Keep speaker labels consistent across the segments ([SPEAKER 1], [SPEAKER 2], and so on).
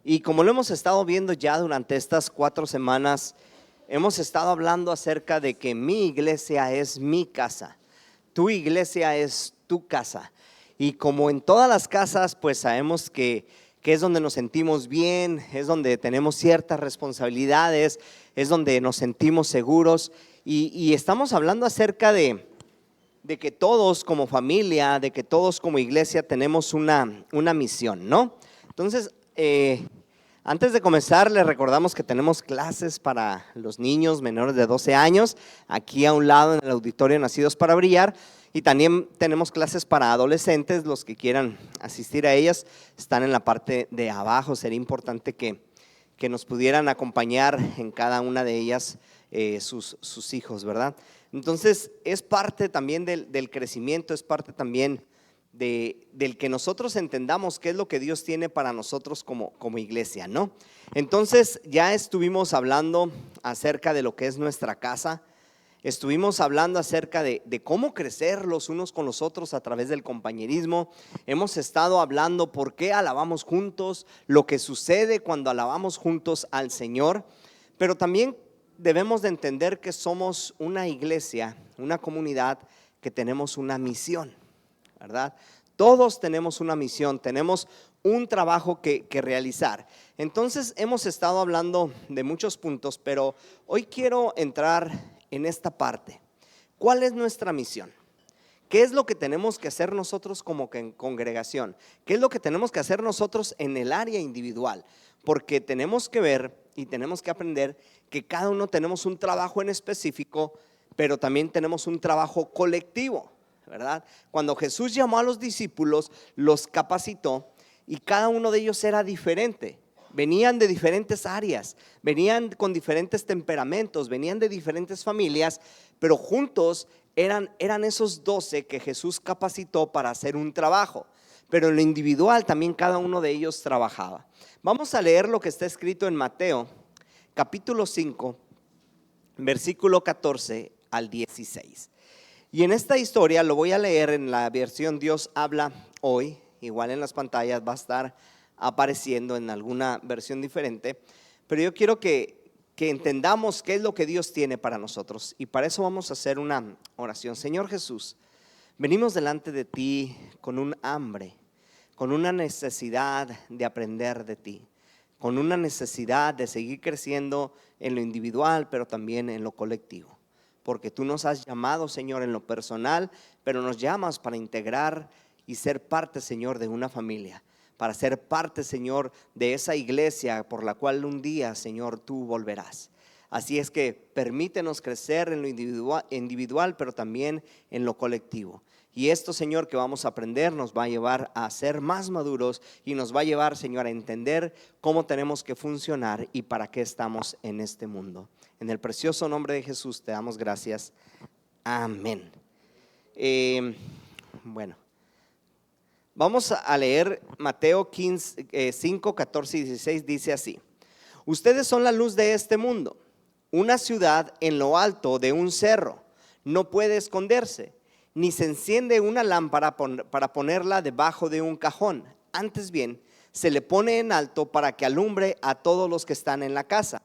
[SPEAKER 1] Y como lo hemos estado viendo ya durante estas 4 semanas, hemos estado hablando acerca de que mi iglesia es mi casa, tu iglesia es tu casa. Y como en todas las casas, pues sabemos que es donde nos sentimos bien, es donde tenemos ciertas responsabilidades, es donde nos sentimos seguros. Y estamos hablando acerca de que todos como familia, de que todos como iglesia tenemos una misión, ¿no? Entonces, antes de comenzar, les recordamos que tenemos clases para los niños menores de 12 años, aquí a un lado en el auditorio Nacidos para Brillar, y también tenemos clases para adolescentes. Los que quieran asistir a ellas están en la parte de abajo. Sería importante que nos pudieran acompañar en cada una de ellas sus hijos, ¿verdad? Entonces, es parte también del crecimiento, es parte también del que nosotros entendamos qué es lo que Dios tiene para nosotros como iglesia, ¿no? Entonces, ya estuvimos hablando acerca de lo que es nuestra casa, estuvimos hablando acerca de cómo crecer los unos con los otros a través del compañerismo. Hemos estado hablando por qué alabamos juntos, lo que sucede cuando alabamos juntos al Señor, pero también debemos de entender que somos una iglesia, una comunidad que tenemos una misión, ¿verdad? Todos tenemos una misión, tenemos un trabajo que realizar. Entonces hemos estado hablando de muchos puntos, pero hoy quiero entrar en esta parte. ¿Cuál es nuestra misión? ¿Qué es lo que tenemos que hacer nosotros como congregación? ¿Qué es lo que tenemos que hacer nosotros en el área individual? Porque tenemos que ver y tenemos que aprender que cada uno tenemos un trabajo en específico, pero también tenemos un trabajo colectivo, ¿verdad? Cuando Jesús llamó a los discípulos, los capacitó y cada uno de ellos era diferente. Venían de diferentes áreas, venían con diferentes temperamentos, venían de diferentes familias, pero juntos eran esos 12 que Jesús capacitó para hacer un trabajo. Pero en lo individual también cada uno de ellos trabajaba. Vamos a leer lo que está escrito en Mateo, capítulo 5, versículo 14 al 16. Y en esta historia lo voy a leer en la versión Dios habla hoy. Igual en las pantallas va a estar apareciendo en alguna versión diferente, pero yo quiero que entendamos qué es lo que Dios tiene para nosotros, y para eso vamos a hacer una oración. Señor Jesús, venimos delante de ti con un hambre, con una necesidad de aprender de ti, con una necesidad de seguir creciendo en lo individual, pero también en lo colectivo, porque tú nos has llamado, Señor, en lo personal, pero nos llamas para integrar y ser parte, Señor, de una familia, para ser parte, Señor, de esa iglesia por la cual un día, Señor, tú volverás. Así es que permítenos crecer en lo individual, pero también en lo colectivo. Y esto, Señor, que vamos a aprender nos va a llevar a ser más maduros y nos va a llevar, Señor, a entender cómo tenemos que funcionar y para qué estamos en este mundo. En el precioso nombre de Jesús te damos gracias. Amén. Bueno. Vamos a leer Mateo 5, 14 y 16, dice así: ustedes son la luz de este mundo. Una ciudad en lo alto de un cerro no puede esconderse, ni se enciende una lámpara para ponerla debajo de un cajón. Antes bien, se le pone en alto para que alumbre a todos los que están en la casa.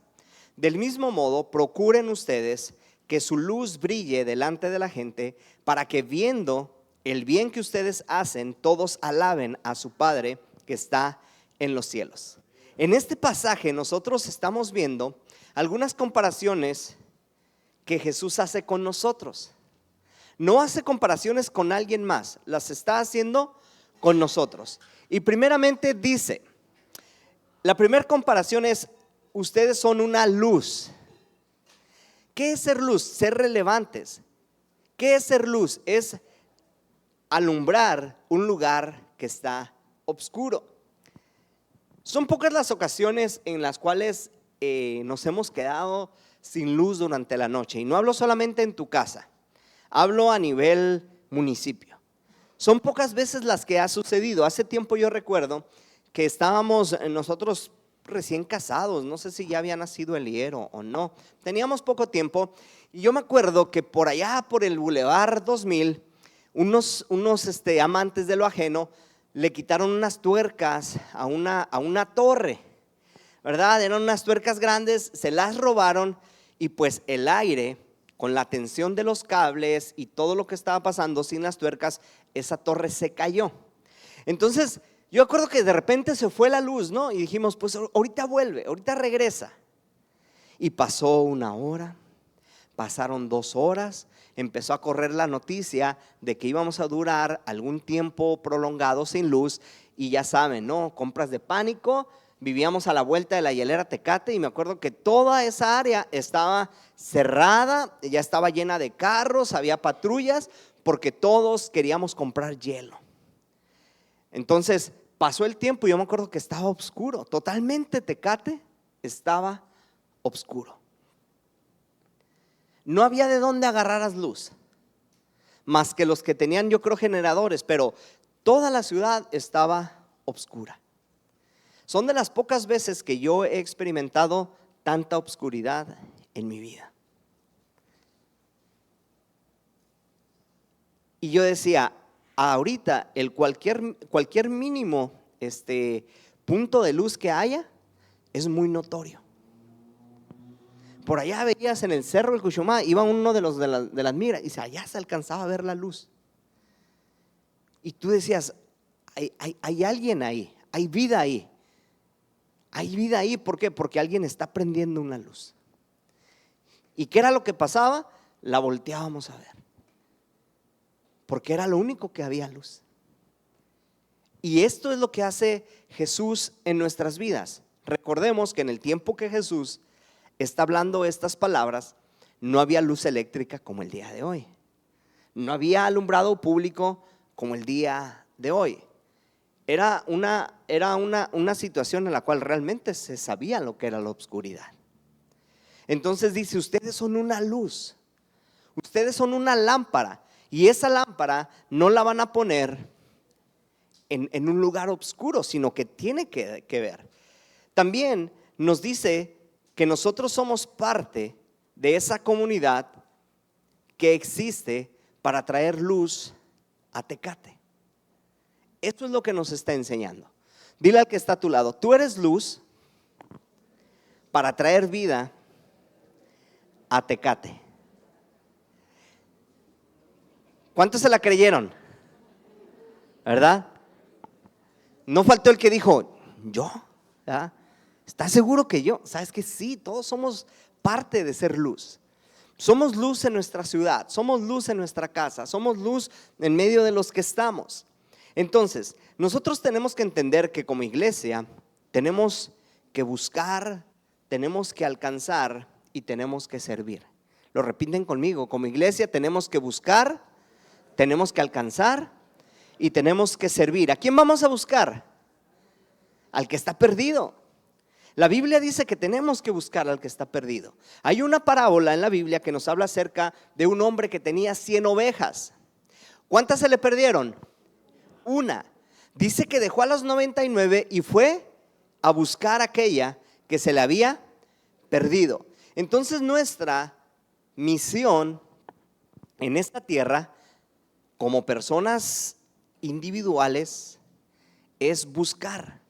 [SPEAKER 1] Del mismo modo, procuren ustedes que su luz brille delante de la gente, para que viendo el bien que ustedes hacen, todos alaben a su Padre que está en los cielos. En este pasaje nosotros estamos viendo algunas comparaciones que Jesús hace con nosotros. No hace comparaciones con alguien más, las está haciendo con nosotros. Y primeramente dice, la primera comparación es: ustedes son una luz. ¿Qué es ser luz? Ser relevantes. ¿Qué es ser luz? Es alumbrar un lugar que está oscuro. Son pocas las ocasiones en las cuales nos hemos quedado sin luz durante la noche. Y no hablo solamente en tu casa, hablo a nivel municipio. Son pocas veces las que ha sucedido. Hace tiempo yo recuerdo que estábamos nosotros recién casados, no sé si ya había nacido Eliero o no. Teníamos poco tiempo y yo me acuerdo que por allá por el Boulevard 2000 unos amantes de lo ajeno le quitaron unas tuercas a una torre, ¿verdad? Eran unas tuercas grandes, se las robaron y pues el aire, con la tensión de los cables y todo lo que estaba pasando sin las tuercas, esa torre se cayó. Entonces yo acuerdo que de repente se fue la luz, ¿no? Y dijimos, pues ahorita vuelve, ahorita regresa. Y pasó 1 hora, pasaron 2 horas, empezó a correr la noticia de que íbamos a durar algún tiempo prolongado sin luz. Y ya saben, ¿no? Compras de pánico. Vivíamos a la vuelta de la hielera Tecate y me acuerdo que toda esa área estaba cerrada, ya estaba llena de carros, había patrullas, porque todos queríamos comprar hielo. Entonces pasó el tiempo y yo me acuerdo que estaba oscuro, totalmente Tecate estaba oscuro. No había de dónde agarraras luz, más que los que tenían, yo creo, generadores, pero toda la ciudad estaba oscura. Son de las pocas veces que yo he experimentado tanta oscuridad en mi vida. Y yo decía, ahorita cualquier mínimo punto de luz que haya es muy notorio. Por allá veías en el cerro del Cuchumá, iba uno de las migras y dice, allá se alcanzaba a ver la luz. Y tú decías, hay alguien ahí, hay vida ahí. Hay vida ahí, ¿por qué? Porque alguien está prendiendo una luz. ¿Y qué era lo que pasaba? La volteábamos a ver, porque era lo único que había luz. Y esto es lo que hace Jesús en nuestras vidas. Recordemos que en el tiempo que Jesús está hablando estas palabras, no había luz eléctrica como el día de hoy. No había alumbrado público como el día de hoy. Era una situación en la cual realmente se sabía lo que era la oscuridad. Entonces dice, ustedes son una luz, ustedes son una lámpara, y esa lámpara no la van a poner en un lugar oscuro, sino que tiene que ver. También nos dice que nosotros somos parte de esa comunidad que existe para traer luz a Tecate. Esto es lo que nos está enseñando. Dile al que está a tu lado, tú eres luz para traer vida a Tecate. ¿Cuántos se la creyeron? ¿Verdad? No faltó el que dijo, ¿yo? ¿verdad? ¿Estás seguro que yo? ¿Sabes que sí? Todos somos parte de ser luz. Somos luz en nuestra ciudad, somos luz en nuestra casa, somos luz en medio de los que estamos. Entonces, nosotros tenemos que entender que como iglesia tenemos que buscar, tenemos que alcanzar y tenemos que servir. Lo repiten conmigo, como iglesia tenemos que buscar, tenemos que alcanzar y tenemos que servir. ¿A quién vamos a buscar? Al que está perdido. La Biblia dice que tenemos que buscar al que está perdido. Hay una parábola en la Biblia que nos habla acerca de un hombre que tenía 100 ovejas. ¿Cuántas se le perdieron? Una. Dice que dejó a las 99 y fue a buscar aquella que se le había perdido. Entonces nuestra misión en esta tierra como personas individuales es buscar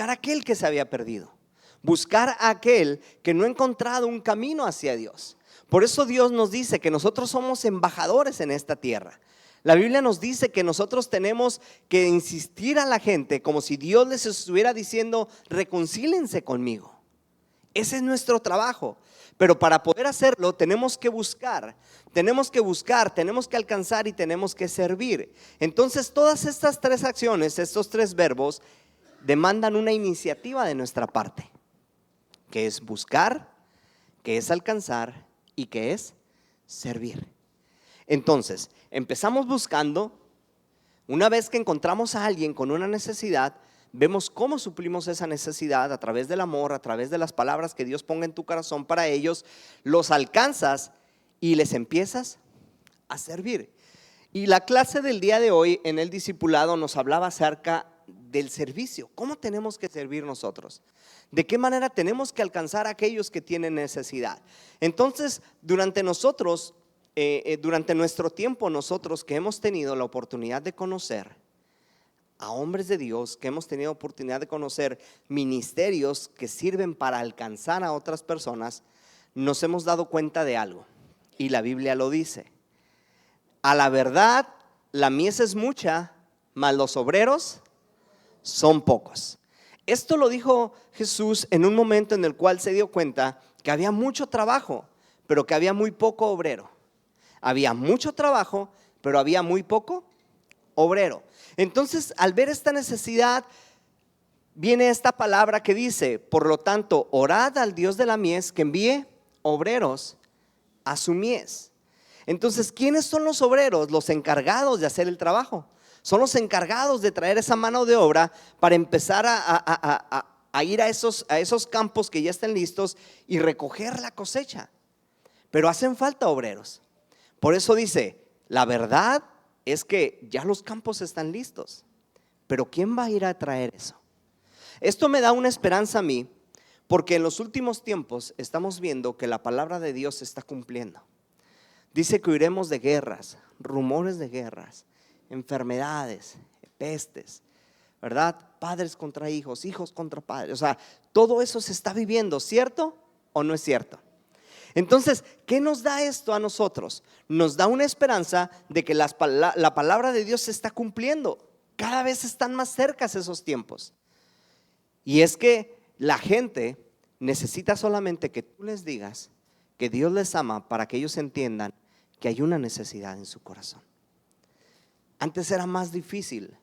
[SPEAKER 1] aquel que se había perdido, buscar a aquel que no ha encontrado un camino hacia Dios. Por eso Dios nos dice que nosotros somos embajadores en esta tierra. La Biblia nos dice que nosotros tenemos que insistir a la gente como si Dios les estuviera diciendo, reconcílense conmigo. Ese es nuestro trabajo. Pero para poder hacerlo tenemos que buscar, tenemos que alcanzar y tenemos que servir. Entonces todas estas tres acciones, estos tres verbos, demandan una iniciativa de nuestra parte, que es buscar, que es alcanzar y que es servir. Entonces, empezamos buscando. Una vez que encontramos a alguien con una necesidad, vemos cómo suplimos esa necesidad a través del amor, a través de las palabras que Dios ponga en tu corazón para ellos, los alcanzas y les empiezas a servir. Y la clase del día de hoy en el discipulado nos hablaba acerca del servicio. ¿Cómo tenemos que servir nosotros? ¿De qué manera tenemos que alcanzar a aquellos que tienen necesidad? Entonces, durante nuestro tiempo, nosotros que hemos tenido la oportunidad de conocer a hombres de Dios que hemos tenido oportunidad de conocer ministerios que sirven para alcanzar a otras personas, nos hemos dado cuenta de algo, y la Biblia lo dice: a la verdad la mies es mucha, mas los obreros son pocos. Esto lo dijo Jesús en un momento en el cual se dio cuenta que había mucho trabajo, pero que había muy poco obrero. Había mucho trabajo, pero había muy poco obrero. Entonces, al ver esta necesidad, viene esta palabra que dice: por lo tanto, orad al Dios de la mies que envíe obreros a su mies. Entonces, ¿quiénes son los obreros? Los encargados de hacer el trabajo. Son los encargados de traer esa mano de obra para empezar a ir a esos campos que ya están listos y recoger la cosecha. Pero hacen falta obreros. Por eso dice: la verdad es que ya los campos están listos, pero ¿quién va a ir a traer eso? Esto me da una esperanza a mí, porque en los últimos tiempos estamos viendo que la palabra de Dios se está cumpliendo. Dice que oiremos de guerras, rumores de guerras, enfermedades, pestes, ¿verdad? Padres contra hijos, hijos contra padres. O sea, todo eso se está viviendo, ¿cierto o no es cierto? Entonces, ¿qué nos da esto a nosotros? Nos da una esperanza de que la palabra de Dios se está cumpliendo. Cada vez están más cercas esos tiempos. Y es que la gente necesita solamente que tú les digas que Dios les ama, para que ellos entiendan que hay una necesidad en su corazón. Antes era más difícil.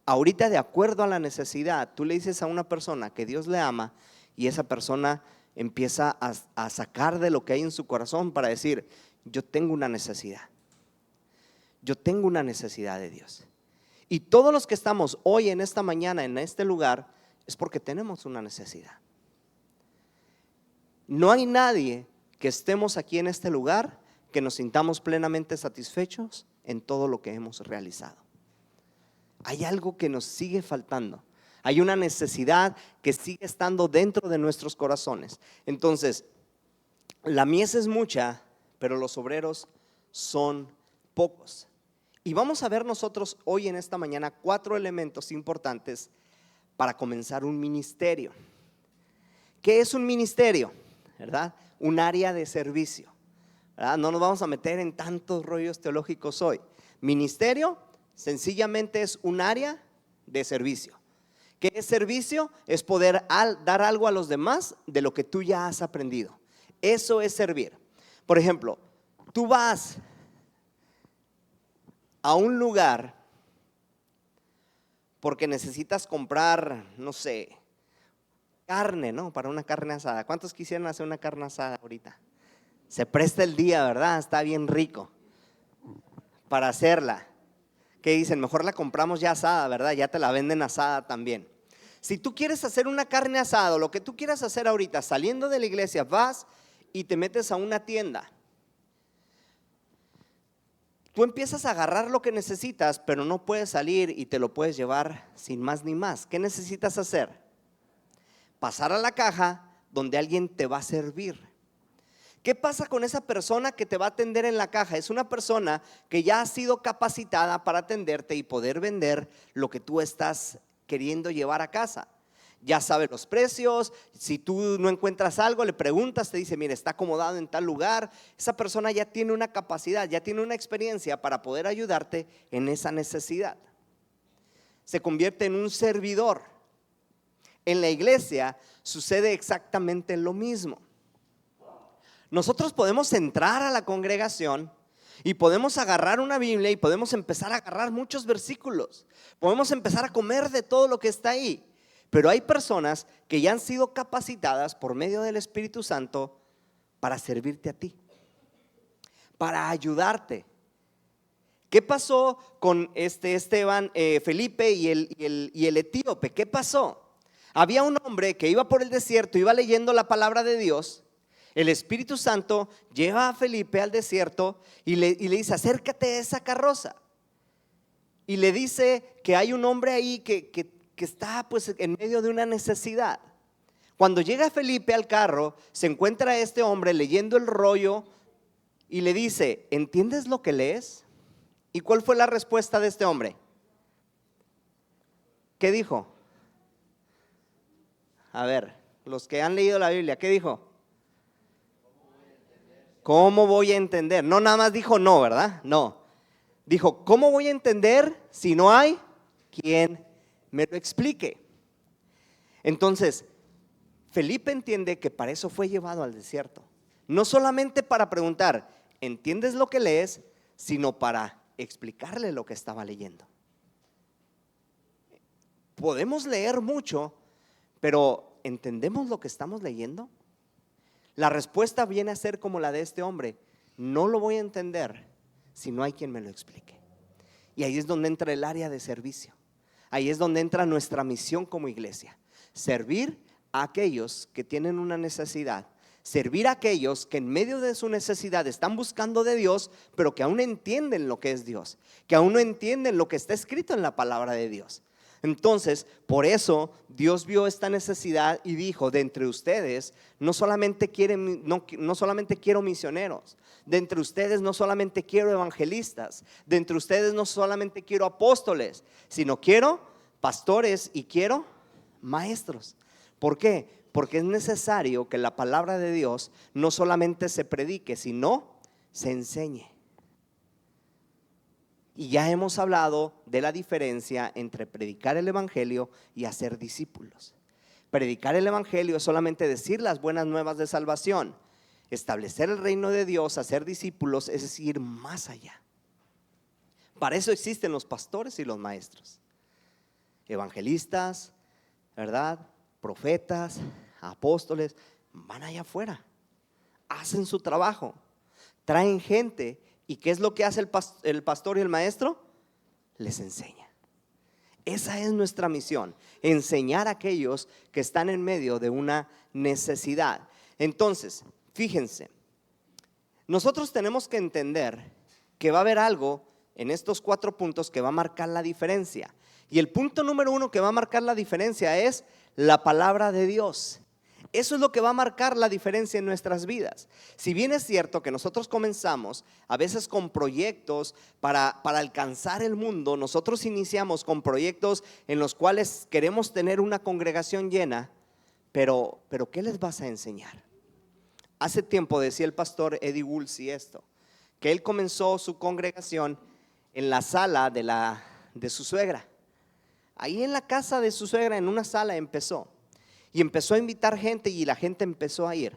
[SPEAKER 1] Ahorita, de acuerdo a la necesidad, tú le dices a una persona que Dios le ama, y esa persona empieza a sacar de lo que hay en su corazón para decir: yo tengo una necesidad. Yo tengo una necesidad de Dios. Y todos los que estamos hoy en esta mañana en este lugar es porque tenemos una necesidad. No hay nadie que estemos aquí en este lugar que nos sintamos plenamente satisfechos en todo lo que hemos realizado. Hay algo que nos sigue faltando. Hay una necesidad que sigue estando dentro de nuestros corazones. Entonces, la mies es mucha, pero los obreros son pocos. Y vamos a ver nosotros hoy en esta mañana 4 elementos importantes para comenzar un ministerio. ¿Qué es un ministerio? ¿Verdad? Un área de servicio. ¿Verdad? No nos vamos a meter en tantos rollos teológicos hoy. Ministerio sencillamente es un área de servicio. ¿Qué es servicio? Es poder dar algo a los demás de lo que tú ya has aprendido. Eso es servir. Por ejemplo, tú vas a un lugar porque necesitas comprar, no sé, carne, ¿no? Para una carne asada. ¿Cuántos quisieran hacer una carne asada ahorita? Se presta el día, ¿verdad? Está bien rico para hacerla. ¿Qué dicen? Mejor la compramos ya asada, ¿verdad? Ya te la venden asada también. Si tú quieres hacer una carne asada, lo que tú quieras hacer ahorita, saliendo de la iglesia, vas y te metes a una tienda. Tú empiezas a agarrar lo que necesitas, pero no puedes salir y te lo puedes llevar sin más ni más. ¿Qué necesitas hacer? Pasar a la caja donde alguien te va a servir. ¿Qué pasa con esa persona que te va a atender en la caja? Es una persona que ya ha sido capacitada para atenderte y poder vender lo que tú estás queriendo llevar a casa. Ya sabe los precios. Si tú no encuentras algo, le preguntas, te dice: mire, está acomodado en tal lugar. Esa persona ya tiene una capacidad, ya tiene una experiencia para poder ayudarte en esa necesidad. Se convierte en un servidor. En la iglesia sucede exactamente lo mismo. Nosotros podemos entrar a la congregación y podemos agarrar una Biblia y podemos empezar a agarrar muchos versículos. Podemos empezar a comer de todo lo que está ahí. Pero hay personas que ya han sido capacitadas por medio del Espíritu Santo para servirte a ti, para ayudarte. ¿Qué pasó con Felipe y el etíope? ¿Qué pasó? Había un hombre que iba por el desierto, iba leyendo la palabra de Dios. El Espíritu Santo lleva a Felipe al desierto y le dice: acércate a esa carroza. Y le dice que hay un hombre ahí que está pues en medio de una necesidad. Cuando llega Felipe al carro, se encuentra a este hombre leyendo el rollo y le dice: ¿entiendes lo que lees? ¿Y cuál fue la respuesta de este hombre? ¿qué dijo? A ver, los que han leído la Biblia, ¿qué dijo? ¿Cómo voy a entender? No nada más dijo no, ¿verdad? No. Dijo, ¿cómo voy a entender si no hay quien me lo explique? Entonces, Felipe entiende que para eso fue llevado al desierto. No solamente para preguntar, ¿entiendes lo que lees? Sino para explicarle lo que estaba leyendo. Podemos leer mucho, pero ¿entendemos lo que estamos leyendo? La respuesta viene a ser como la de este hombre: no lo voy a entender si no hay quien me lo explique. Y ahí es donde entra el área de servicio. Ahí es donde entra nuestra misión como iglesia: servir a aquellos que tienen una necesidad, servir a aquellos que en medio de su necesidad están buscando de Dios, pero que aún no entienden lo que es Dios, que aún no entienden lo que está escrito en la palabra de Dios. Entonces, por eso Dios vio esta necesidad y dijo: de entre ustedes no solamente quiero misioneros, de entre ustedes no solamente quiero evangelistas, de entre ustedes no solamente quiero apóstoles, sino quiero pastores y quiero maestros. ¿Por qué? Porque es necesario que la palabra de Dios no solamente se predique, sino se enseñe. Y ya hemos hablado de la diferencia entre predicar el evangelio y hacer discípulos. Predicar el evangelio es solamente decir las buenas nuevas de salvación. Establecer el reino de Dios, hacer discípulos, es decir, más allá. Para eso existen los pastores y los maestros, evangelistas, ¿verdad? Profetas, apóstoles, van allá afuera, hacen su trabajo, traen gente. ¿Y qué es lo que hace el pastor y el maestro? Les enseña. Esa es nuestra misión: enseñar a aquellos que están en medio de una necesidad. Entonces, fíjense, nosotros tenemos que entender que va a haber algo en estos 4 puntos que va a marcar la diferencia. Y el punto número 1 que va a marcar la diferencia es la palabra de Dios. Eso es lo que va a marcar la diferencia en nuestras vidas. Si bien es cierto que nosotros comenzamos a veces con proyectos para alcanzar el mundo, nosotros iniciamos con proyectos en los cuales queremos tener una congregación llena, pero ¿qué les vas a enseñar? Hace tiempo decía el pastor Eddie Woolsey esto, que él comenzó su congregación en la sala de su suegra. Ahí en la casa de su suegra, en una sala empezó. Y empezó a invitar gente y la gente empezó a ir.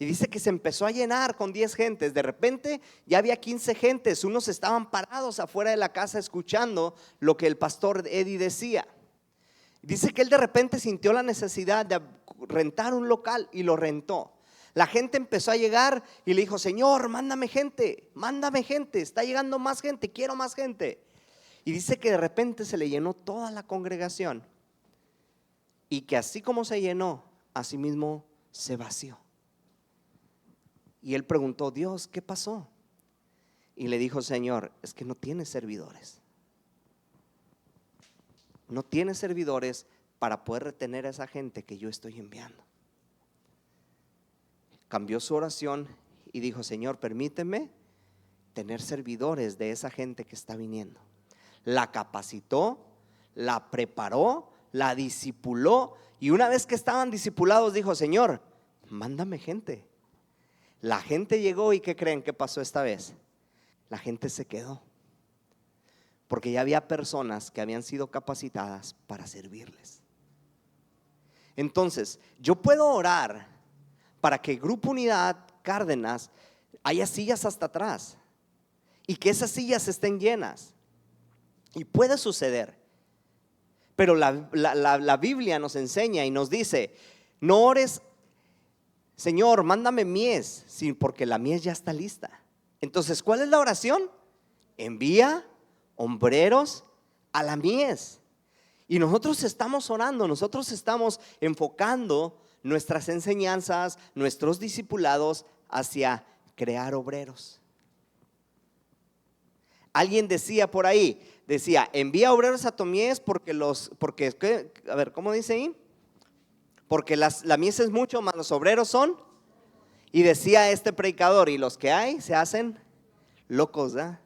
[SPEAKER 1] Y dice que se empezó a llenar con 10 gentes. De repente ya había 15 gentes. Unos estaban parados afuera de la casa escuchando lo que el pastor Eddie decía. Dice que él de repente sintió la necesidad de rentar un local y lo rentó. La gente empezó a llegar y le dijo: Señor, mándame gente, está llegando más gente, quiero más gente. Y dice que de repente se le llenó toda la congregación. Y que así como se llenó, así mismo se vació. Y él preguntó: Dios, ¿qué pasó? Y le dijo: Señor, es que no tienes servidores. No tienes servidores para poder retener a esa gente que yo estoy enviando. Cambió su oración y dijo: Señor, permíteme tener servidores de esa gente que está viniendo. La capacitó, la preparó, la discipuló, y una vez que estaban discipulados dijo: Señor, mándame gente. La gente llegó, y ¿qué creen que pasó esta vez? La gente se quedó, porque ya había personas que habían sido capacitadas para servirles. Entonces, yo puedo orar para que Grupo Unidad Cárdenas haya sillas hasta atrás y que esas sillas estén llenas, y puede suceder. Pero la Biblia nos enseña y nos dice: no ores, Señor, mándame mies, sí, porque la mies ya está lista. Entonces, ¿cuál es la oración? Envía hombreros a la mies. Y nosotros estamos orando, nosotros estamos enfocando nuestras enseñanzas, nuestros discipulados hacia crear obreros. Alguien decía por ahí, envía obreros a tu mies porque a ver, ¿cómo dice ahí? Porque la mies es mucho, más los obreros son. Y decía este predicador: y los que hay se hacen locos, ¿eh?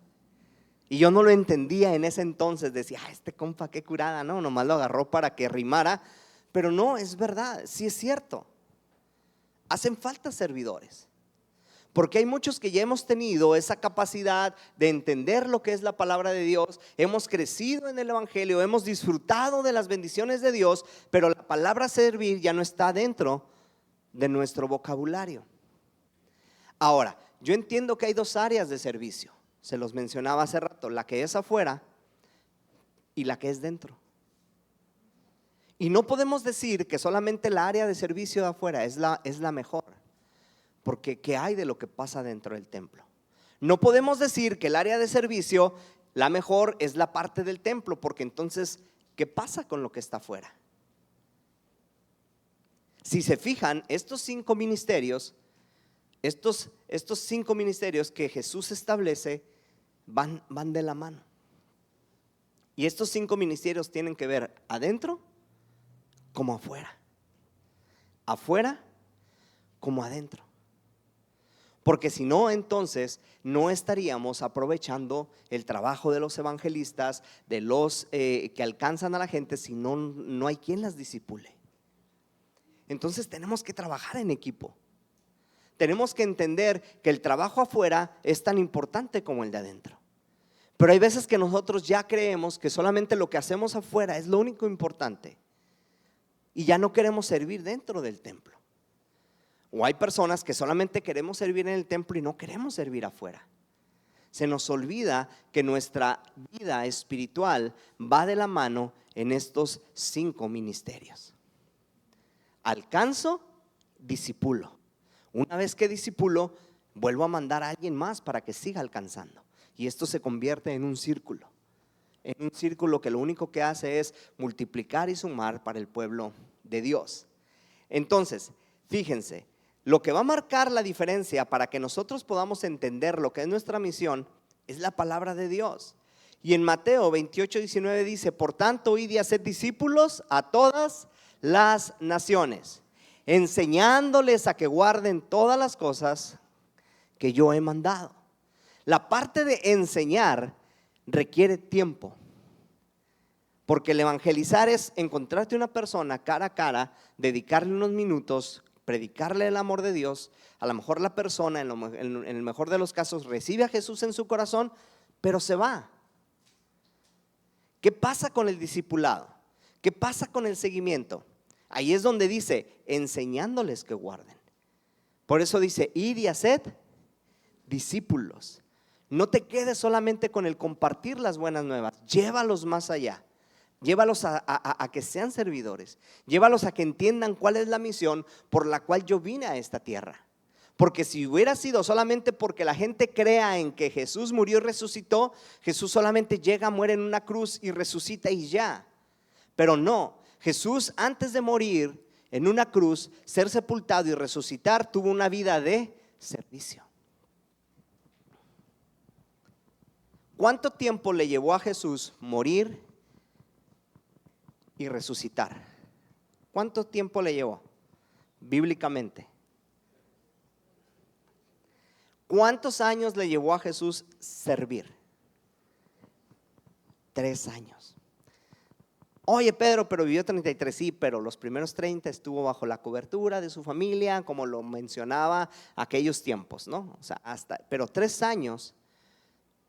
[SPEAKER 1] Y yo no lo entendía en ese entonces, decía, este compa qué curada, no, nomás lo agarró para que rimara, pero no, es verdad, sí es cierto. Hacen falta servidores. Porque hay muchos que ya hemos tenido esa capacidad de entender lo que es la palabra de Dios, hemos crecido en el evangelio, hemos disfrutado de las bendiciones de Dios, pero la palabra servir ya no está dentro de nuestro vocabulario. Ahora, yo entiendo que hay dos áreas de servicio, se los mencionaba hace rato, la que es afuera y la que es dentro. Y no podemos decir que solamente la área de servicio de afuera es la mejor. Porque ¿qué hay de lo que pasa dentro del templo? No podemos decir que el área de servicio, la mejor es la parte del templo, porque entonces, ¿qué pasa con lo que está afuera? Si se fijan, estos cinco ministerios que Jesús establece van de la mano. Y estos cinco ministerios tienen que ver adentro como afuera, afuera como adentro. Porque si no, entonces no estaríamos aprovechando el trabajo de los evangelistas, de los que alcanzan a la gente, si no hay quien las discipule. Entonces tenemos que trabajar en equipo. Tenemos que entender que el trabajo afuera es tan importante como el de adentro. Pero hay veces que nosotros ya creemos que solamente lo que hacemos afuera es lo único importante y ya no queremos servir dentro del templo. O hay personas que solamente queremos servir en el templo y no queremos servir afuera. Se nos olvida que nuestra vida espiritual va de la mano en estos cinco ministerios. Alcanzo, discipulo. Una vez que discipulo, vuelvo a mandar a alguien más para que siga alcanzando. Y esto se convierte en un círculo. En un círculo que lo único que hace es multiplicar y sumar para el pueblo de Dios. Entonces, fíjense. Lo que va a marcar la diferencia para que nosotros podamos entender lo que es nuestra misión es la palabra de Dios. Y en Mateo 28:19 dice: por tanto, id y haced discípulos a todas las naciones, enseñándoles a que guarden todas las cosas que yo he mandado. La parte de enseñar requiere tiempo, porque el evangelizar es encontrarte una persona cara a cara, dedicarle unos minutos, predicarle el amor de Dios. A lo mejor la persona en el mejor de los casos recibe a Jesús en su corazón, pero se va. ¿Qué pasa con el discipulado? ¿Qué pasa con el seguimiento? Ahí es donde dice, enseñándoles que guarden. Por eso dice, id y haced discípulos. No te quedes solamente con el compartir las buenas nuevas, llévalos más allá. Llévalos a que sean servidores. Llévalos a que entiendan cuál es la misión por la cual yo vine a esta tierra. Porque si hubiera sido solamente porque la gente crea en que Jesús murió y resucitó, Jesús solamente llega, muere en una cruz y resucita y ya. Pero no, Jesús antes de morir en una cruz, ser sepultado y resucitar, tuvo una vida de servicio. ¿Cuánto tiempo le llevó a Jesús morir y resucitar? ¿Cuánto tiempo le llevó bíblicamente? ¿Cuántos años le llevó a Jesús servir? 3 años. Oye, Pedro, pero vivió 33, sí, pero los primeros 30 estuvo bajo la cobertura de su familia, como lo mencionaba aquellos tiempos, ¿no? O sea, pero 3 años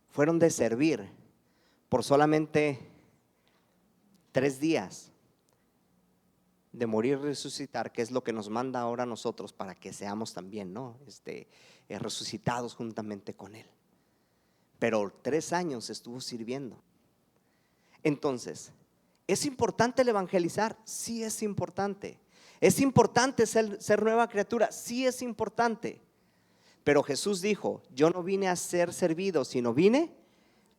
[SPEAKER 1] fueron de servir por solamente 3 días de morir y resucitar, que es lo que nos manda ahora a nosotros para que seamos también, ¿no? Resucitados juntamente con Él. Pero 3 años estuvo sirviendo. Entonces, ¿es importante el evangelizar? Sí, es importante. ¿Es importante ser nueva criatura? Sí, es importante. Pero Jesús dijo, yo no vine a ser servido, sino vine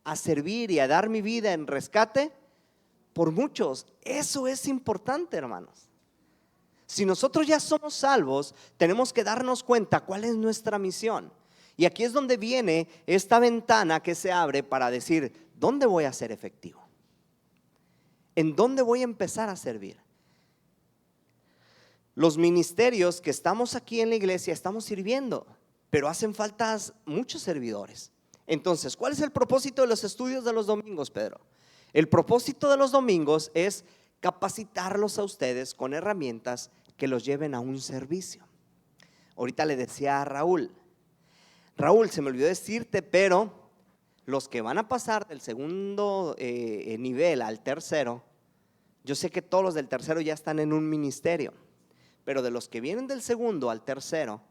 [SPEAKER 1] a servir y a dar mi vida en rescate por muchos. Eso es importante, hermanos. Si nosotros ya somos salvos, tenemos que darnos cuenta cuál es nuestra misión. Y aquí es donde viene esta ventana que se abre para decir, ¿dónde voy a ser efectivo? ¿En dónde voy a empezar a servir? Los ministerios que estamos aquí en la iglesia estamos sirviendo, pero hacen falta muchos servidores. Entonces, ¿cuál es el propósito de los estudios de los domingos, Pedro? El propósito de los domingos es capacitarlos a ustedes con herramientas que los lleven a un servicio. Ahorita le decía a Raúl, se me olvidó decirte, pero los que van a pasar del segundo nivel al tercero, yo sé que todos los del tercero ya están en un ministerio, pero de los que vienen del segundo al tercero,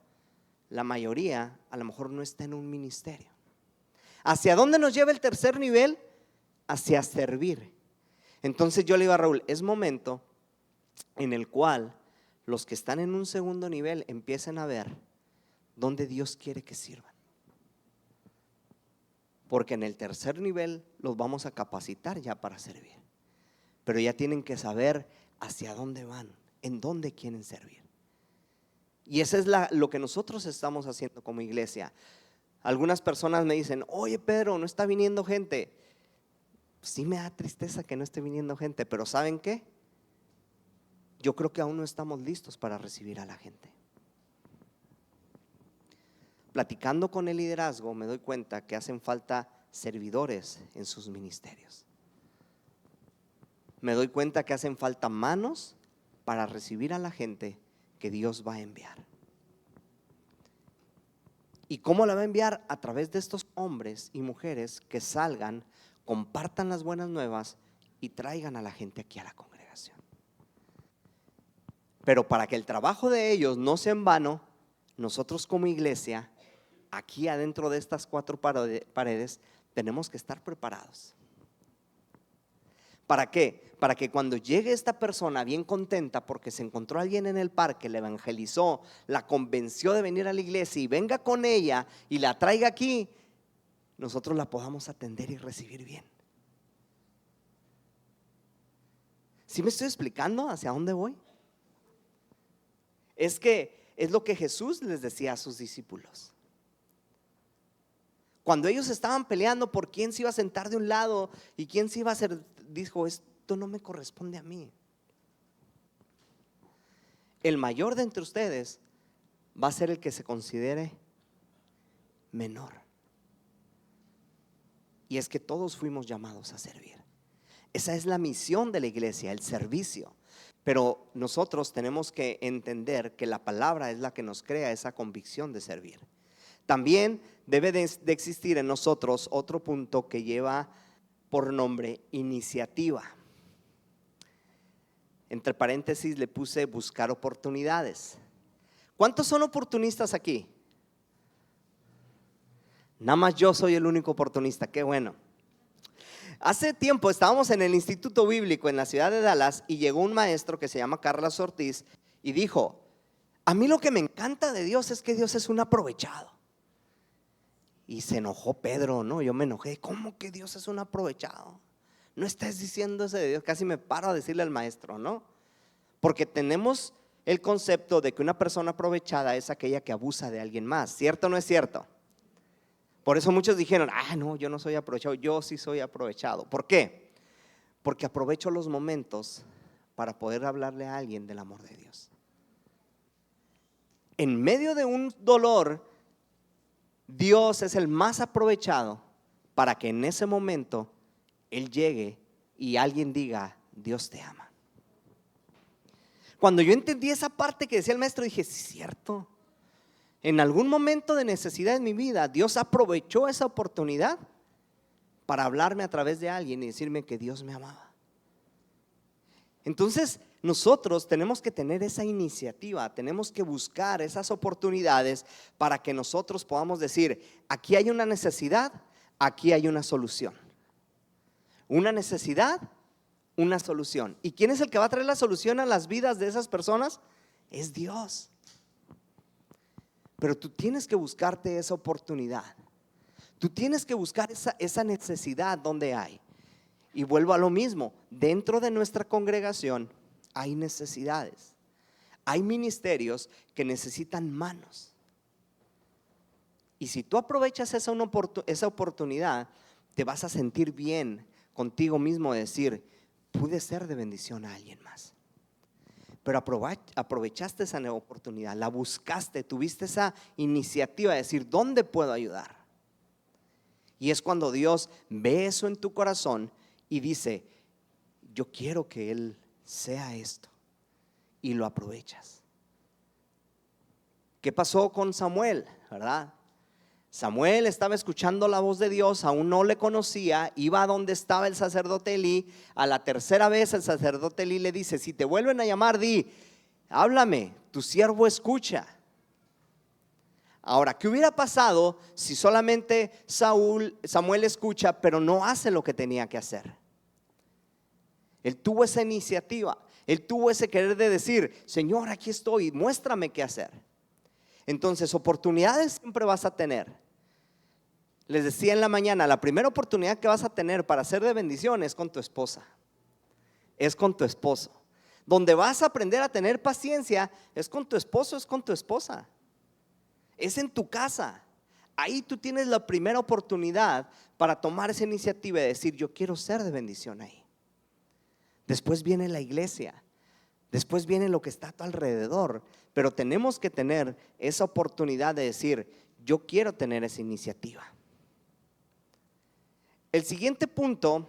[SPEAKER 1] la mayoría a lo mejor no está en un ministerio. ¿Hacia dónde nos lleva el tercer nivel? Hacia servir. Entonces yo le digo a Raúl, es momento en el cual los que están en un segundo nivel empiecen a ver dónde Dios quiere que sirvan. Porque en el tercer nivel los vamos a capacitar ya para servir. Pero ya tienen que saber hacia dónde van, en dónde quieren servir. Y eso es lo que nosotros estamos haciendo como iglesia. Algunas personas me dicen, oye Pedro, no está viniendo gente. Sí me da tristeza que no esté viniendo gente, pero ¿saben qué? Yo creo que aún no estamos listos para recibir a la gente. Platicando con el liderazgo me doy cuenta que hacen falta servidores en sus ministerios. Me doy cuenta que hacen falta manos para recibir a la gente que Dios va a enviar. ¿Y cómo la va a enviar? A través de estos hombres y mujeres que salgan, compartan las buenas nuevas y traigan a la gente aquí a la congregación. Pero para que el trabajo de ellos no sea en vano, nosotros como iglesia, aquí adentro de estas 4 paredes, tenemos que estar preparados. ¿Para qué? Para que cuando llegue esta persona bien contenta porque se encontró a alguien en el parque, la evangelizó, la convenció de venir a la iglesia y venga con ella y la traiga aquí, nosotros la podamos atender y recibir bien. ¿Sí me estoy explicando hacia dónde voy? Es que es lo que Jesús les decía a sus discípulos. Cuando ellos estaban peleando por quién se iba a sentar de un lado y quién se iba a hacer, dijo, esto no me corresponde a mí. El mayor de entre ustedes va a ser el que se considere menor. Y es que todos fuimos llamados a servir. Esa es la misión de la iglesia, el servicio. Pero nosotros tenemos que entender que la palabra es la que nos crea esa convicción de servir. También debe de existir en nosotros otro punto que lleva por nombre iniciativa. Entre paréntesis le puse buscar oportunidades. ¿Cuántos son oportunistas aquí? Nada más yo soy el único oportunista, qué bueno. Hace tiempo estábamos en el Instituto Bíblico en la ciudad de Dallas y llegó un maestro que se llama Carlos Ortiz y dijo, a mí lo que me encanta de Dios es que Dios es un aprovechado. Y se enojó Pedro, ¿no? Yo me enojé, ¿cómo que Dios es un aprovechado? No estés diciendo eso de Dios, casi me paro a decirle al maestro, ¿no? Porque tenemos el concepto de que una persona aprovechada es aquella que abusa de alguien más, ¿cierto o no es cierto? Por eso muchos dijeron, no, yo no soy aprovechado, yo sí soy aprovechado. ¿Por qué? Porque aprovecho los momentos para poder hablarle a alguien del amor de Dios. En medio de un dolor, Dios es el más aprovechado para que en ese momento Él llegue y alguien diga, Dios te ama. Cuando yo entendí esa parte que decía el maestro, dije, sí, es cierto. En algún momento de necesidad en mi vida, Dios aprovechó esa oportunidad para hablarme a través de alguien y decirme que Dios me amaba. Entonces nosotros tenemos que tener esa iniciativa, tenemos que buscar esas oportunidades para que nosotros podamos decir, aquí hay una necesidad, aquí hay una solución. Una necesidad, una solución. ¿Y quién es el que va a traer la solución a las vidas de esas personas? Es Dios. Pero tú tienes que buscarte esa oportunidad. Tú tienes que buscar esa necesidad donde hay. Y vuelvo a lo mismo, dentro de nuestra congregación hay necesidades. Hay ministerios que necesitan manos. Y si tú aprovechas esa oportunidad, te vas a sentir bien contigo mismo de decir, pude ser de bendición a alguien más. Pero aprovechaste esa nueva oportunidad, la buscaste, tuviste esa iniciativa de decir, ¿dónde puedo ayudar? Y es cuando Dios ve eso en tu corazón y dice, yo quiero que Él sea esto, y lo aprovechas. ¿Qué pasó con Samuel? ¿Verdad? Samuel estaba escuchando la voz de Dios, aún no le conocía, iba a donde estaba el sacerdote Elí. A la tercera vez el sacerdote Elí le dice, si te vuelven a llamar, di, háblame, tu siervo escucha. Ahora, ¿qué hubiera pasado si solamente Samuel escucha, pero no hace lo que tenía que hacer? Él tuvo esa iniciativa, él tuvo ese querer de decir, Señor, aquí estoy, muéstrame qué hacer. Entonces, oportunidades siempre vas a tener. Les decía en la mañana, la primera oportunidad que vas a tener para ser de bendición es con tu esposa, es con tu esposo. Donde vas a aprender a tener paciencia es con tu esposo, es con tu esposa, es en tu casa. Ahí tú tienes la primera oportunidad para tomar esa iniciativa y decir, yo quiero ser de bendición ahí. Después viene la iglesia, después viene lo que está a tu alrededor, pero tenemos que tener esa oportunidad de decir, yo quiero tener esa iniciativa. El siguiente punto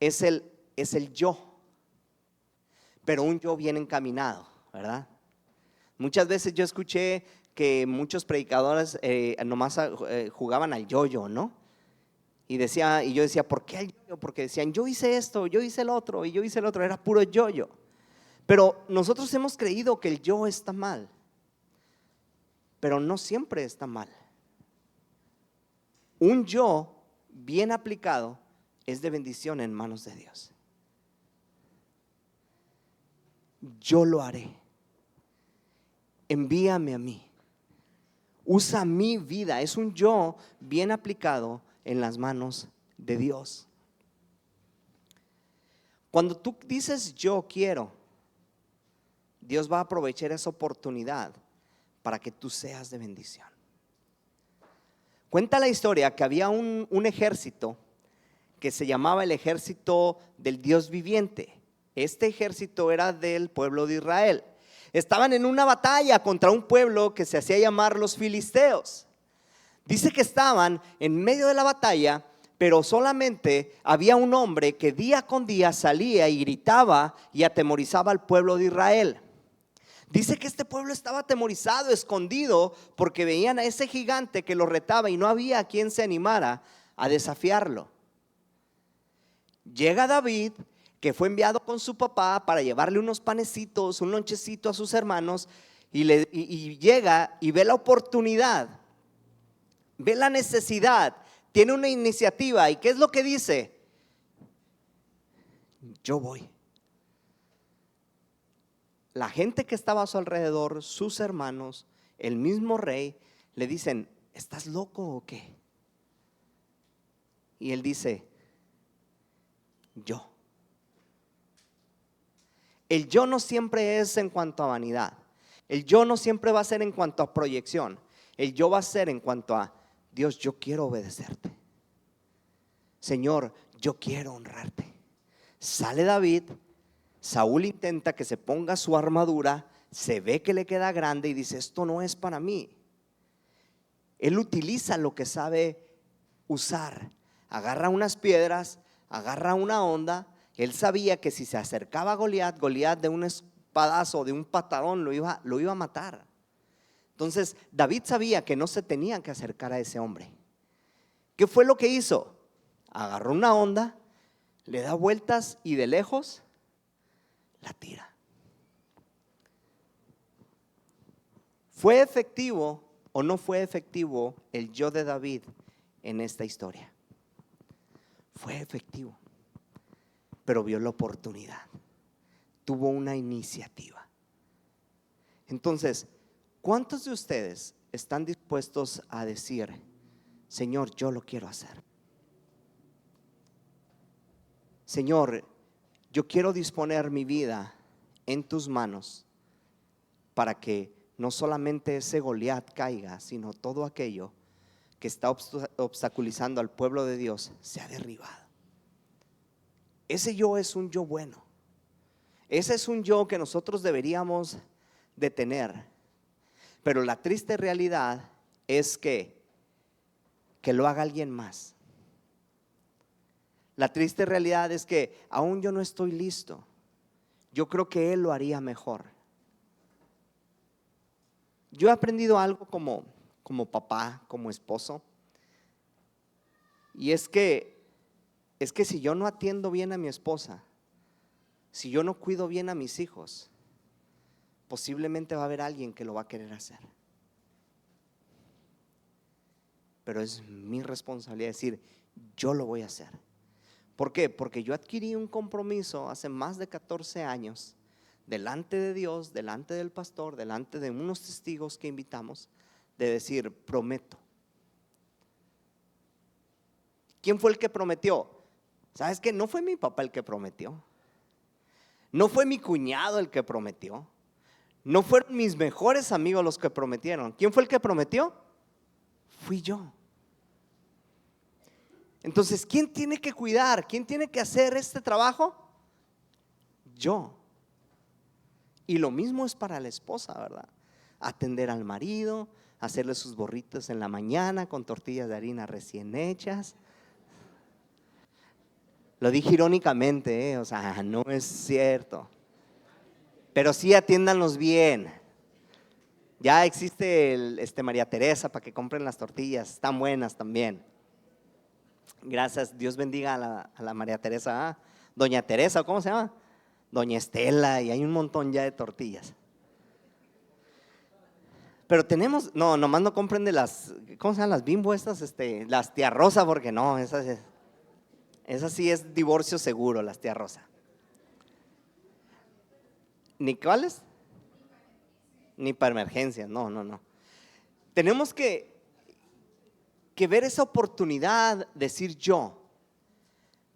[SPEAKER 1] es el yo, pero un yo bien encaminado, ¿verdad? Muchas veces yo escuché que muchos predicadores nomás jugaban al yo-yo, ¿no? Y yo decía, ¿por qué al yo-yo? Porque decían, yo hice esto, yo hice el otro, y yo hice el otro, era puro yo-yo. Pero nosotros hemos creído que el yo está mal, pero no siempre está mal. Un yo bien aplicado es de bendición en manos de Dios. Yo lo haré. Envíame a mí. Usa mi vida. Es un yo bien aplicado en las manos de Dios. Cuando tú dices yo quiero, Dios va a aprovechar esa oportunidad para que tú seas de bendición. Cuenta la historia que había un ejército que se llamaba el ejército del Dios viviente. Este ejército era del pueblo de Israel. Estaban en una batalla contra un pueblo que se hacía llamar los filisteos. Dice que estaban en medio de la batalla, pero solamente había un hombre que día con día salía y gritaba y atemorizaba al pueblo de Israel. Dice que este pueblo estaba atemorizado, escondido, porque veían a ese gigante que lo retaba y no había quien se animara a desafiarlo. Llega David, que fue enviado con su papá para llevarle unos panecitos, un lonchecito a sus hermanos, y llega y ve la oportunidad, ve la necesidad, tiene una iniciativa. ¿Y qué es lo que dice? Yo voy. La gente que estaba a su alrededor, sus hermanos, el mismo rey, le dicen, ¿estás loco o qué? Y él dice, yo. El yo no siempre es en cuanto a vanidad. El yo no siempre va a ser en cuanto a proyección. El yo va a ser en cuanto a, Dios, yo quiero obedecerte. Señor, yo quiero honrarte. Sale David. Saúl intenta que se ponga su armadura, se ve que le queda grande y dice, esto no es para mí. Él utiliza lo que sabe usar. Agarra unas piedras, agarra una honda. Él sabía que si se acercaba a Goliat de un espadazo, de un patadón lo iba a matar. Entonces David sabía que no se tenía que acercar a ese hombre. ¿Qué fue lo que hizo? Agarró una honda, le da vueltas y de lejos la tira. ¿Fue efectivo o no fue efectivo el yo de David en esta historia? Fue efectivo, pero vio la oportunidad, tuvo una iniciativa. Entonces, ¿cuántos de ustedes están dispuestos a decir, Señor, yo lo quiero hacer? Señor, yo quiero disponer mi vida en tus manos para que no solamente ese Goliat caiga, sino todo aquello que está obstaculizando al pueblo de Dios sea derribado. Ese yo es un yo bueno. Ese es un yo que nosotros deberíamos de tener. Pero la triste realidad es que que lo haga alguien más. La triste realidad es que aún yo no estoy listo. Yo creo que Él lo haría mejor. Yo he aprendido algo como papá, como esposo, y es que si yo no atiendo bien a mi esposa, si yo no cuido bien a mis hijos, posiblemente va a haber alguien que lo va a querer hacer. Pero es mi responsabilidad decir, yo lo voy a hacer. ¿Por qué? Porque yo adquirí un compromiso hace más de 14 años delante de Dios, delante del pastor, delante de unos testigos que invitamos, de decir, prometo. ¿Quién fue el que prometió? ¿Sabes qué? No fue mi papá el que prometió. No fue mi cuñado el que prometió. No fueron mis mejores amigos los que prometieron. ¿Quién fue el que prometió? Fui yo. Entonces, ¿quién tiene que cuidar? ¿Quién tiene que hacer este trabajo? Yo. Y lo mismo es para la esposa, ¿verdad? Atender al marido, hacerle sus burritos en la mañana con tortillas de harina recién hechas. Lo dije irónicamente, o sea, no es cierto. Pero sí atiéndanlos bien. Ya existe María Teresa para que compren las tortillas, están buenas también. Gracias, Dios bendiga a la María Teresa, Doña Teresa, ¿cómo se llama? Doña Estela, y hay un montón ya de tortillas. Pero tenemos, no, nomás no compren de las, ¿cómo se llaman las Bimbo estas? Las Tía Rosa, porque no, esa sí es divorcio seguro, las Tía Rosa. ¿Ni cuáles? Ni para emergencias, no. Tenemos que ver esa oportunidad, decir yo.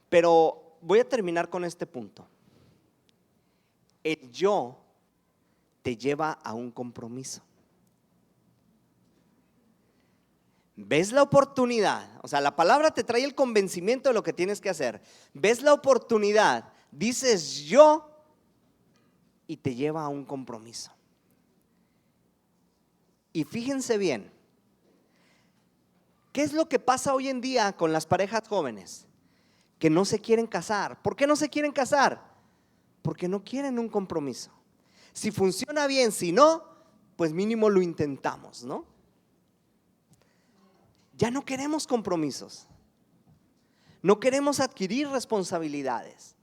[SPEAKER 1] Pero voy a terminar con este punto. El yo te lleva a un compromiso. ¿Ves la oportunidad? O sea, la palabra te trae el convencimiento de lo que tienes que hacer. ¿Ves la oportunidad? Dices yo y te lleva a un compromiso. Y fíjense bien, ¿qué es lo que pasa hoy en día con las parejas jóvenes? Que no se quieren casar. ¿Por qué no se quieren casar? Porque no quieren un compromiso. Si funciona bien, si no, pues mínimo lo intentamos, ¿no? Ya no queremos compromisos. No queremos adquirir responsabilidades.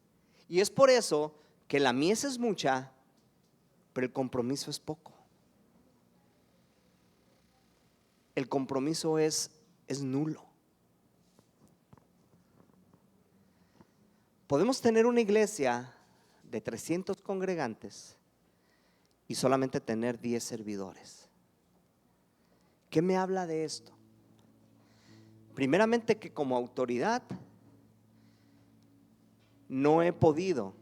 [SPEAKER 1] Y es por eso que la mies es mucha, pero el compromiso es poco. El compromiso es nulo. Podemos tener una iglesia de 300 congregantes y solamente tener 10 servidores. ¿Qué me habla de esto? Primeramente, que como autoridad no he podido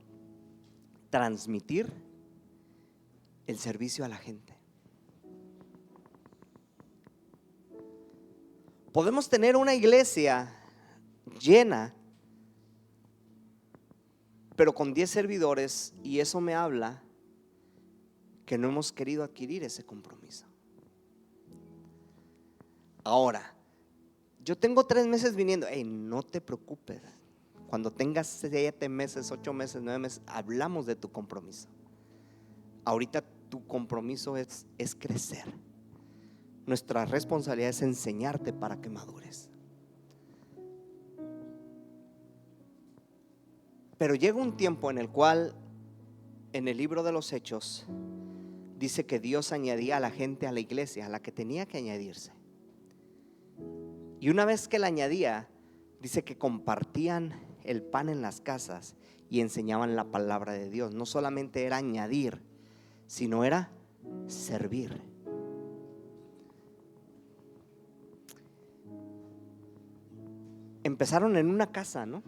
[SPEAKER 1] transmitir el servicio a la gente. Podemos tener una iglesia llena, pero con 10 servidores, y eso me habla que no hemos querido adquirir ese compromiso. Ahora, yo tengo 3 meses viniendo. No te preocupes. Cuando tengas 7 meses, 8 meses, 9 meses, hablamos de tu compromiso. Ahorita tu compromiso es crecer. Nuestra responsabilidad es enseñarte para que madures. Pero llega un tiempo en el cual, en el libro de los Hechos, dice que Dios añadía a la gente a la iglesia, a la que tenía que añadirse. Y una vez que la añadía, dice que compartían el pan en las casas y enseñaban la palabra de Dios. No solamente era añadir, sino era servir. Empezaron en una casa, ¿no?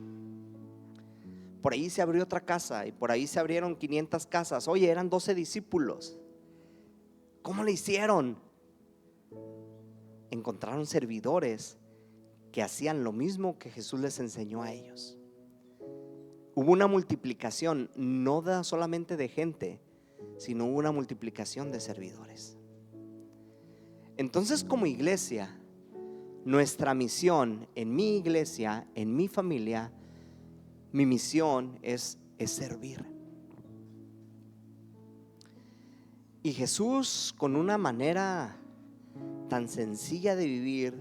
[SPEAKER 1] Por ahí se abrió otra casa y por ahí se abrieron 500 casas. Oye, eran 12 discípulos. ¿Cómo le hicieron? Encontraron servidores que hacían lo mismo que Jesús les enseñó a ellos. Hubo una multiplicación, no solamente de gente, sino una multiplicación de servidores. Entonces, como iglesia, Nuestra misión en mi iglesia, en mi familia, mi misión es servir. Y Jesús, con una manera tan sencilla de vivir,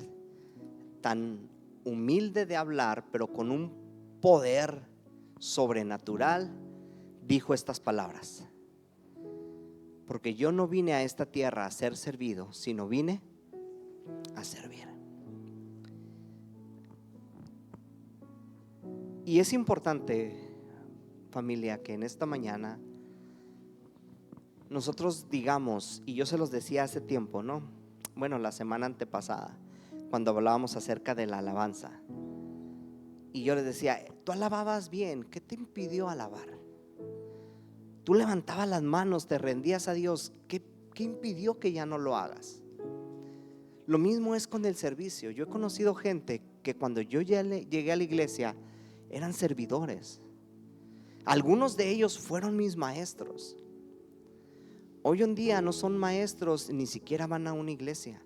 [SPEAKER 1] tan humilde de hablar, pero con un poder sobrenatural, dijo estas palabras: porque yo no vine a esta tierra a ser servido, sino vine a servir. Y es importante, familia, que en esta mañana nosotros digamos, y yo se los decía hace tiempo, ¿no? Bueno, la semana antepasada, cuando hablábamos acerca de la alabanza, y yo les decía: tú alababas bien, ¿qué te impidió alabar? Tú levantabas las manos, te rendías a Dios, ¿qué impidió que ya no lo hagas? Lo mismo es con el servicio. Yo he conocido gente que cuando yo llegué a la iglesia eran servidores. Algunos de ellos fueron mis maestros. Hoy en día no son maestros, ni siquiera van a una iglesia.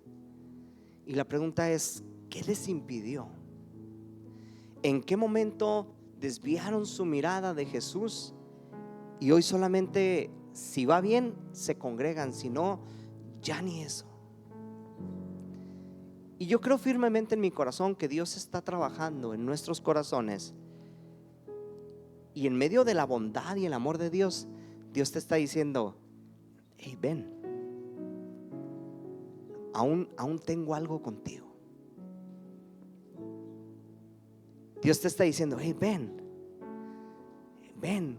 [SPEAKER 1] Y la pregunta es: ¿qué les impidió? ¿En qué momento desviaron su mirada de Jesús? Y hoy solamente, si va bien, se congregan, si no, ya ni eso. Y yo creo firmemente en mi corazón que Dios está trabajando en nuestros corazones. Y en medio de la bondad y el amor de Dios, Dios te está diciendo: hey, ven, aún tengo algo contigo. Dios te está diciendo: hey, ven,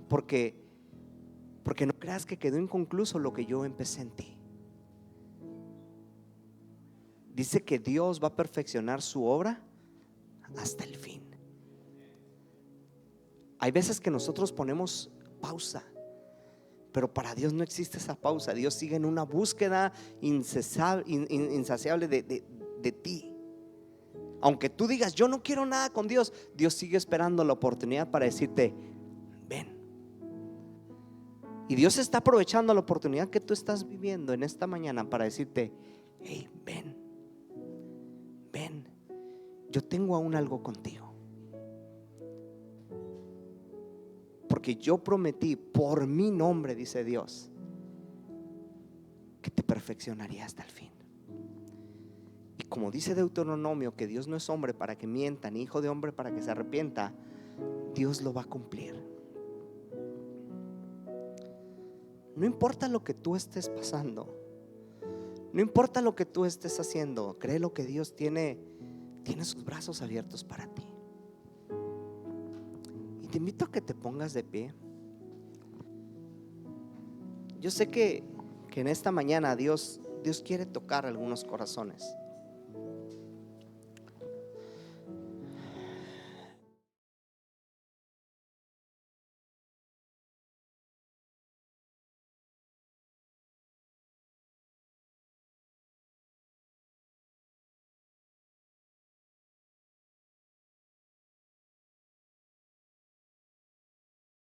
[SPEAKER 1] porque no creas que quedó inconcluso lo que yo empecé en ti. Dice que Dios va a perfeccionar su obra hasta el fin. Hay veces que nosotros ponemos pausa, pero para Dios no existe esa pausa. Dios sigue en una búsqueda insaciable de ti. Aunque tú digas: yo no quiero nada con Dios, Dios sigue esperando la oportunidad para decirte: ven. Y Dios está aprovechando la oportunidad que tú estás viviendo en esta mañana para decirte: hey, ven, yo tengo aún algo contigo. Porque yo prometí por mi nombre, dice Dios, que te perfeccionaría hasta el fin. Y como dice Deuteronomio, que Dios no es hombre para que mienta, ni hijo de hombre para que se arrepienta, Dios lo va a cumplir. No importa lo que tú estés pasando, no importa lo que tú estés haciendo, créelo que Dios tiene sus brazos abiertos para ti. Y te invito a que te pongas de pie. Yo sé que en esta mañana Dios quiere tocar algunos corazones.